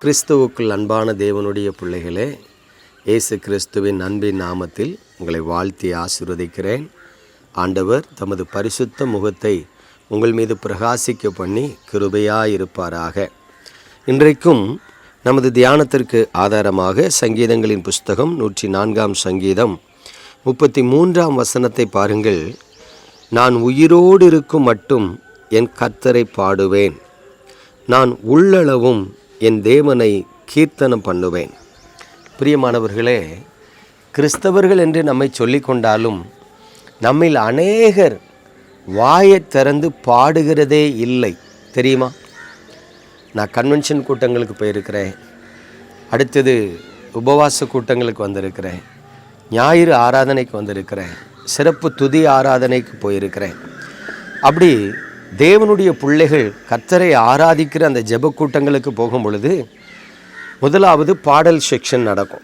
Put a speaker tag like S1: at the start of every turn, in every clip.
S1: கிறிஸ்துவுக்குள் அன்பான தேவனுடைய பிள்ளைகளே, இயேசு கிறிஸ்துவின் அன்பின் நாமத்தில் உங்களை வாழ்த்தி ஆசீர்வதிக்கிறேன். ஆண்டவர் தமது பரிசுத்த முகத்தை உங்கள் மீது பிரகாசிக்க பண்ணி கிருபையாயிருப்பாராக. இன்றைக்கும் நமது தியானத்திற்கு ஆதாரமாக சங்கீதங்களின் புஸ்தகம் 104 சங்கீதம் 33 வசனத்தை பாருங்கள். நான் உயிரோடு இருக்கும் மட்டும் என் கர்த்தரை பாடுவேன், நான் உள்ளளவும் என் தேவனை கீர்த்தனம் பண்ணுவேன். பிரியமானவர்களே, கிறிஸ்தவர்கள் என்று நம்மை சொல்லிக்கொண்டாலும் நம்மில் அநேகர் வாயை திறந்து பாடுகிறதே இல்லை, தெரியுமா? நான் கன்வென்ஷன் கூட்டங்களுக்கு போயிருக்கிறேன், அடுத்தது உபவாச கூட்டங்களுக்கு வந்திருக்கிறேன், ஞாயிறு ஆராதனைக்கு வந்திருக்கிறேன், சிறப்பு துதி ஆராதனைக்கு போயிருக்கிறேன். அப்படி தேவனுடைய பிள்ளைகள் கர்த்தரை ஆராதிக்கிற அந்த ஜெப கூட்டங்களுக்கு போகும் பொழுது முதலாவது பாடல் செக்ஷன் நடக்கும்.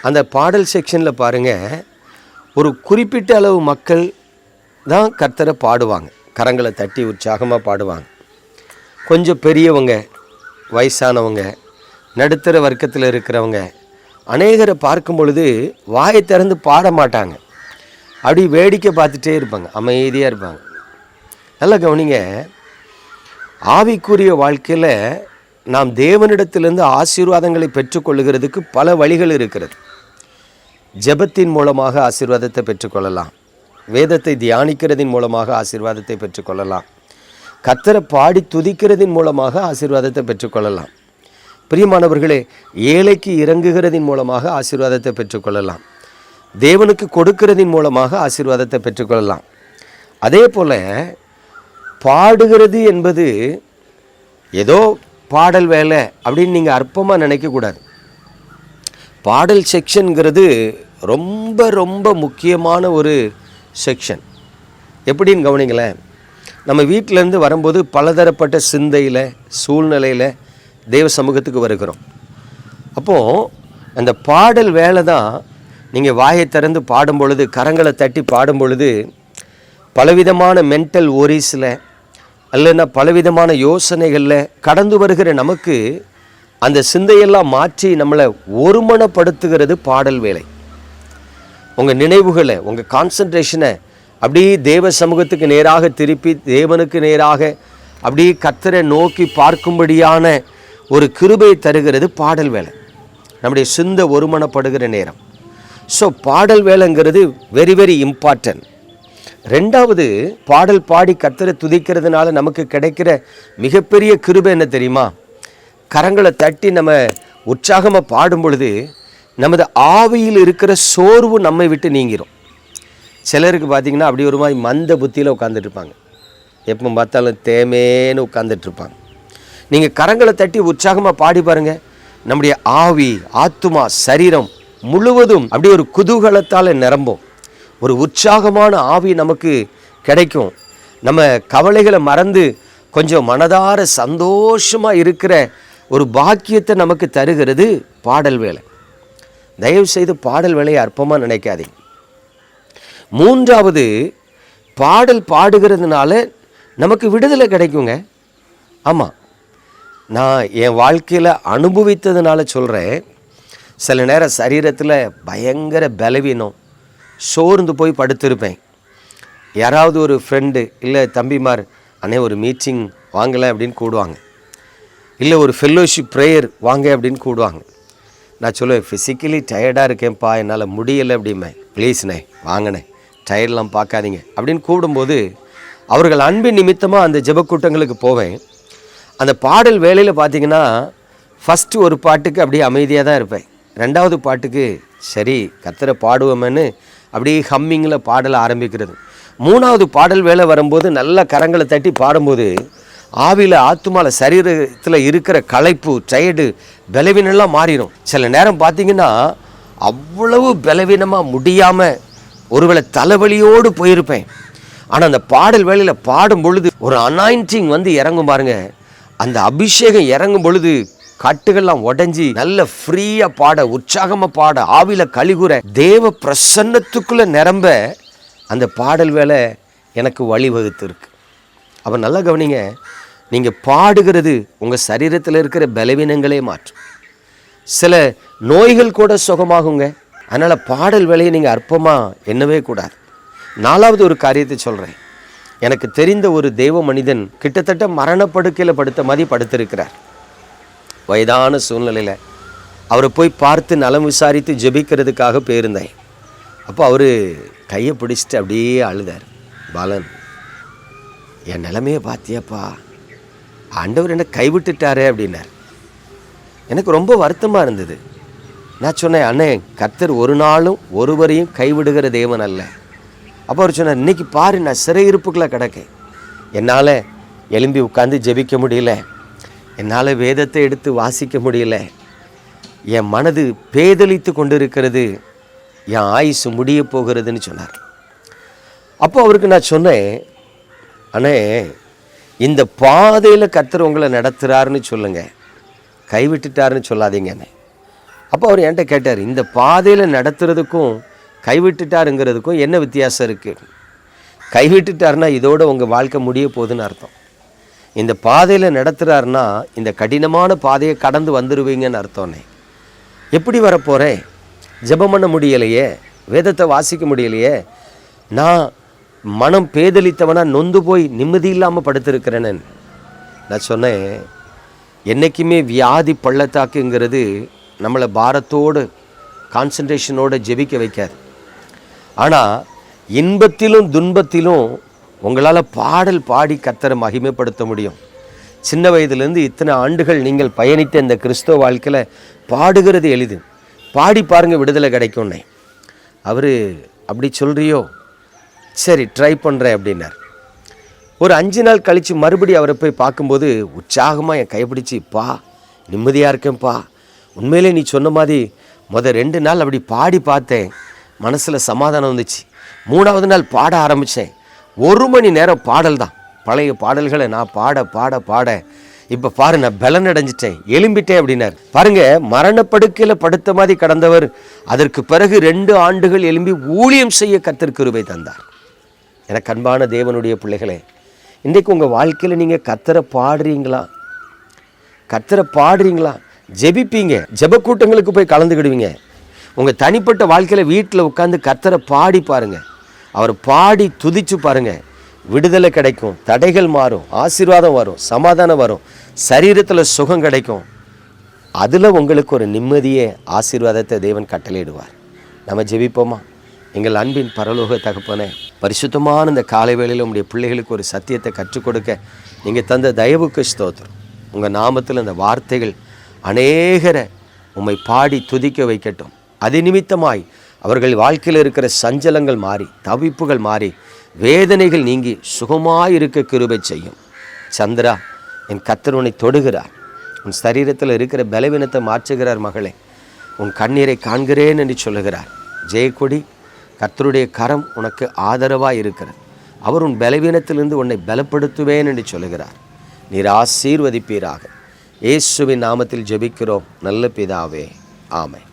S1: அந்த பாடல் செக்ஷனில் பாருங்கள், ஒரு குறிப்பிட்ட அளவு மக்கள் தான் கர்த்தரை பாடுவாங்க, கரங்களை தட்டி உற்சாகமாக பாடுவாங்க. கொஞ்சம் பெரியவங்க, வயசானவங்க, நடுத்தர வர்க்கத்தில் இருக்கிறவங்க அநேகரை பார்க்கும் பொழுது வாயை திறந்து பாட மாட்டாங்க, அப்படி வேடிக்கை பார்த்துட்டே இருப்பாங்க, அமைதியாக இருப்பாங்க. நல்லா கவனிங்க, ஆவிக்குரிய வாழ்க்கையில் நாம் தேவனிடத்திலிருந்து ஆசீர்வாதங்களை பெற்றுக்கொள்ளுகிறதுக்கு பல வழிகள் இருக்கிறது. ஜெபத்தின் மூலமாக ஆசீர்வாதத்தை பெற்றுக்கொள்ளலாம், வேதத்தை தியானிக்கிறதின் மூலமாக ஆசீர்வாதத்தை பெற்றுக்கொள்ளலாம், கர்த்தரை பாடி துதிக்கிறதின் மூலமாக ஆசீர்வாதத்தை பெற்றுக்கொள்ளலாம். பிரியமானவர்களே, ஏழைக்கு இறங்குகிறதின் மூலமாக ஆசீர்வாதத்தை பெற்றுக்கொள்ளலாம், தேவனுக்கு கொடுக்கிறதின் மூலமாக ஆசீர்வாதத்தை பெற்றுக்கொள்ளலாம். அதே போல் பாடுகிறது என்பது ஏதோ பாடல் வேலை அப்படின்னு நீங்கள் அற்பமாக நினைக்கக்கூடாது. பாடல் செக்ஷனுங்கிறது ரொம்ப ரொம்ப முக்கியமான ஒரு செக்ஷன். எப்படின்னு கவனிங்களேன், நம்ம வீட்டிலேருந்து வரும்போது பலதரப்பட்ட சிந்தையில் சூழ்நிலையில் தேவ சமூகத்துக்கு வருகிறோம். அப்போது அந்த பாடல் வேலை தான் நீங்கள் வாயை திறந்து பாடும் பொழுது, கரங்களை தட்டி பாடும் பொழுது பலவிதமான மென்டல் ஒரிஸில் அல்லனா பலவிதமான யோசனைகளில் கடந்து வருகிற நமக்கு அந்த சிந்தையெல்லாம் மாற்றி நம்மளை ஒருமனப்படுத்துகிறது பாடல் வேலை. உங்கள் நினைவுகளை, உங்கள் கான்சன்ட்ரேஷனை அப்படியே தேவ சமூகத்துக்கு நேராக திருப்பி தேவனுக்கு நேராக அப்படியே கர்த்தரை நோக்கி பார்க்கும்படியான ஒரு கிருபையை தருகிறது பாடல் வேலை. நம்முடைய சிந்தை ஒருமனப்படுகிற நேரம். ஸோ பாடல் வேலைங்கிறது வெரி வெரி இம்பார்ட்டன்ட். ரெண்டாவது, பாடல் பாடி கர்த்தரை துதிக்கிறதுனால நமக்கு கிடைக்கிற மிகப்பெரிய கிருபை என்ன தெரியுமா? கரங்களை தட்டி நம்ம உற்சாகமாக பாடும் பொழுது நமது ஆவியில் இருக்கிற சோர்வு நம்மை விட்டு நீங்கிரும். சிலருக்கு பார்த்திங்கன்னா அப்படி ஒரு மாதிரி மந்த புத்தியில் உட்காந்துட்ருப்பாங்க, எப்போ பார்த்தாலும் தேமேன்னு உட்காந்துட்ருப்பாங்க. நீங்கள் கரங்களை தட்டி உற்சாகமாக பாடி பாருங்கள், நம்முடைய ஆவி, ஆத்துமா, சரீரம் முழுவதும் அப்படி ஒரு குதூகலத்தால் நிரம்பும். ஒரு உற்சாகமான ஆவி நமக்கு கிடைக்கும். நம்ம கவலைகளை மறந்து கொஞ்சம் மனதார சந்தோஷமாக இருக்கிற ஒரு பாக்கியத்தை நமக்கு தருகிறது பாடல் வேலை. தயவு செய்து பாடல் வேலையை அற்பமாக நினைக்காதீங்க. மூன்றாவது, பாடல் பாடுகிறதுனால நமக்கு விடுதலை கிடைக்குங்க. ஆமாம், நான் என் வாழ்க்கையில் அனுபவித்ததுனால சொல்கிறேன். சில நேரம் சரீரத்தில் பயங்கர பலவீனம், சோர்ந்து போய் படுத்திருப்பேன். யாராவது ஒரு ஃப்ரெண்டு இல்லை தம்பிமார், அண்ணே ஒரு மீட்டிங் வாங்கலை அப்படின்னு கூடுவாங்க, இல்லை ஒரு ஃபெல்லோஷிப் ப்ரேயர் வாங்க அப்படின்னு கூடுவாங்க. நான் சொல்லுவேன், ஃபிசிக்கலி டயர்டாக இருக்கேன்ப்பா, என்னால் முடியலை அப்படிமே, ப்ளீஸ்ண்ணே வாங்கண்ணே, டயர்டெலாம் பார்க்காதீங்க அப்படின்னு கூடும்போது அவர்கள் அன்பின் நிமித்தமாக அந்த ஜெபக்கூட்டங்களுக்கு போவேன். அந்த பாடல் வேலையில் பார்த்திங்கன்னா ஃபஸ்ட்டு ஒரு பாட்டுக்கு அப்படியே அமைதியாக தான் இருப்பேன், ரெண்டாவது பாட்டுக்கு சரி கர்த்தரை பாடுவோமேன்னு அப்படியே ஹம்மிங்கில் பாடலை ஆரம்பிக்கிறது. மூணாவது பாடல் வேலை வரும்போது நல்ல கரங்களை தட்டி பாடும்போது ஆவியில், ஆத்துமாவில், சரீரத்தில் இருக்கிற களைப்பு, டயர்டு, பலவீனம்லாம் மாறிடும். சில நேரம் பார்த்திங்கன்னா அவ்வளவு பலவீனமாக முடியாமல் ஒருவேளை தலைவலியோடு போயிருப்பேன். ஆனால் அந்த பாடல் வேலையில் பாடும் பொழுது ஒரு அனாயிண்டிங் வந்து இறங்கும் பாருங்க, அந்த அபிஷேகம் இறங்கும் பொழுது கட்டுகள்லாம் உடஞ்சி நல்ல ஃப்ரீயாக பாட, உற்சாகமாக பாட, ஆவியில் கலிகுற, தேவ பிரசன்னத்துக்குள்ளே நிரம்ப அந்த பாடல் வேலை எனக்கு வழிவகுத்து இருக்கு. அப்போ நல்லா கவனிங்க, நீங்கள் பாடுகிறது உங்கள் சரீரத்தில் இருக்கிற பலவீனங்களே மாற்றும். சில நோய்கள் கூட சுகமாகுங்க. அதனால் பாடல் வேலையை நீங்கள் அற்பமாக எண்ணவே கூடாது. 4வது ஒரு காரியத்தை சொல்கிறேன். எனக்கு தெரிந்த ஒரு தெய்வ மனிதன் கிட்டத்தட்ட மரணப்படுக்கையில் படுத்த மாதிரி படுத்திருக்கிறார். வயதான சூழ்நிலையில் அவரை போய் பார்த்து நலம் விசாரித்து ஜெபிக்கிறதுக்காக போயிருந்தேன். அப்போ அவர் கையை பிடிச்சிட்டு அப்படியே அழுதார். பாலன், என் நிலைமையை பார்த்தியாப்பா, ஆண்டவர் என்ன கைவிட்டுட்டாரே அப்படின்னார். எனக்கு ரொம்ப வருத்தமாக இருந்தது. நான் சொன்னேன், அண்ணே, கர்த்தர் ஒரு நாளும் ஒருவரையும் கைவிடுகிற தேவன் அல்ல. அப்போ அவர் சொன்னார், இன்னைக்கு பாரு, நான் சிறையிருப்புக்குள்ளே கிடக்கேன். என்னால் எழும்பி உட்காந்து ஜெபிக்க முடியல, என்னால் வேதத்தை எடுத்து வாசிக்க முடியல, என் மனது பேதலித்து கொண்டு இருக்கிறது, என் ஆயுசு முடிய போகிறதுன்னு சொன்னார். அப்போ அவருக்கு நான் சொன்னேன், அண்ணே, இந்த பாதையில் கர்த்தர் உங்களை நடத்துகிறாருன்னு சொல்லுங்கள், கைவிட்டுட்டாருன்னு சொல்லாதீங்கண்ணே. அப்போ அவர் என்கிட்ட கேட்டார், இந்த பாதையில் நடத்துறதுக்கும் கைவிட்டுட்டாருங்கிறதுக்கும் என்ன வித்தியாசம் இருக்குது? கைவிட்டுட்டாருன்னா இதோட உங்கள் வாழ்க்கை முடிய போகுதுன்னு அர்த்தம். இந்த பாதையில் நடத்துகிறாருன்னா இந்த கடினமான பாதையை கடந்து வந்துடுவீங்கன்னு அர்த்தம்னே. எப்படி வரப்போகிறேன்? ஜெபம் பண்ண முடியலையே, வேதத்தை வாசிக்க முடியலையே, நான் மனம் பேதலித்தவனா நொந்து போய் நிம்மதி இல்லாமல் படுத்திருக்கிறேன்னு நான் சொன்னேன். என்றைக்குமே வியாதி பள்ளத்தாக்குங்கிறது நம்மளை பாரத்தோடு கான்சன்ட்ரேஷனோடு ஜெபிக்க வைக்காது. ஆனால் இன்பத்திலும் துன்பத்திலும் உங்களால் பாடல் பாடி கர்த்தரை மகிமைப்படுத்த முடியும். சின்ன வயதுலேருந்து இத்தனை ஆண்டுகள் நீங்கள் பயணித்த இந்த கிறிஸ்தவ வாழ்க்கையில் பாடுகிறது எளிது. பாடி பாருங்கள், விடுதலை கிடைக்கும்னே. அவர் அப்படி சொல்கிறியோ, சரி ட்ரை பண்ணுறேன் அப்படின்னார். ஒரு 5 நாள் கழித்து மறுபடியும் அவரை போய் பார்க்கும்போது உற்சாகமாக என் கைப்பிடிச்சி, பா நிம்மதியாக இருக்கேன்ப்பா, உண்மையிலே நீ சொன்ன மாதிரி 2 நாள் அப்படி பாடி பார்த்தேன், மனசில் சமாதானம் வந்துச்சு. 3வது நாள் பாட ஆரம்பித்தேன். 1 மணி நேரம் பாடல் தான், பழைய பாடல்களை நான் பாட பாட பாட இப்போ பாரு, நான் பலன் அடைஞ்சிட்டேன், எழும்பிட்டேன் அப்படின்னார். பாருங்க, மரணப்படுக்கையில் படுத்த மாதிரி கடந்தவர் அதற்கு பிறகு 2 ஆண்டுகள் எழும்பி ஊழியம் செய்ய கர்த்தர் கிருபை தந்தார். எனக்கு அன்பான தேவனுடைய பிள்ளைகளே, இன்றைக்கு உங்கள் வாழ்க்கையில் நீங்கள் கர்த்தரை பாடுறீங்களா? கர்த்தரை பாடுறீங்களா? ஜெபிப்பீங்க, ஜெப கூட்டங்களுக்கு போய் கலந்துக்கிடுவீங்க. உங்கள் தனிப்பட்ட வாழ்க்கையில் வீட்டில் உட்காந்து கர்த்தரை பாடி பாருங்கள், அவர் பாடி துதிச்சு பாருங்கள். விடுதலை கிடைக்கும், தடைகள் மாறும், ஆசீர்வாதம் வரும், சமாதானம் வரும், சரீரத்தில் சுகம் கிடைக்கும். அதில் உங்களுக்கு ஒரு நிம்மதியே ஆசீர்வாதத்தை தேவன் கட்டளையிடுவார். நம்ம ஜெபிப்போமா? எங்கள் அன்பின் பரலோக தகப்பனே, பரிசுத்தமான இந்த காலை வேளையில் உங்களுடைய பிள்ளைகளுக்கு ஒரு சத்தியத்தை கற்றுக் கொடுக்க நீங்கள் தந்த தயவுக்கு ஸ்தோத்திரம். உங்கள் நாமத்தில் இந்த வார்த்தைகள் அநேகரை உம்மை பாடி துதிக்க வைக்கட்டும். அது நிமித்தமாய் அவர்கள் வாழ்க்கையில் இருக்கிற சஞ்சலங்கள் மாறி, தவிப்புகள் மாறி, வேதனைகள் நீங்கி சுகமாயிருக்க கிருபை செய்யும். சந்திரா, என் கர்த்தர் உன்னை தொடுகிறார், உன் சரீரத்தில் இருக்கிற பலவீனத்தை மாற்றுகிறார். மகளே, உன் கண்ணீரை காண்கிறேன் என்று சொல்லுகிறார். ஜெயக்கொடி, கர்த்தருடைய கரம் உனக்கு ஆதரவாக இருக்கிறது. அவர் உன் பலவீனத்திலிருந்து உன்னை பலப்படுத்துவேன் என்று சொல்லுகிறார். நீர் ஆசீர்வதிப்பீராக. இயேசுவின் நாமத்தில் ஜெபிக்கிறோம் நல்ல பிதாவே, ஆமென்.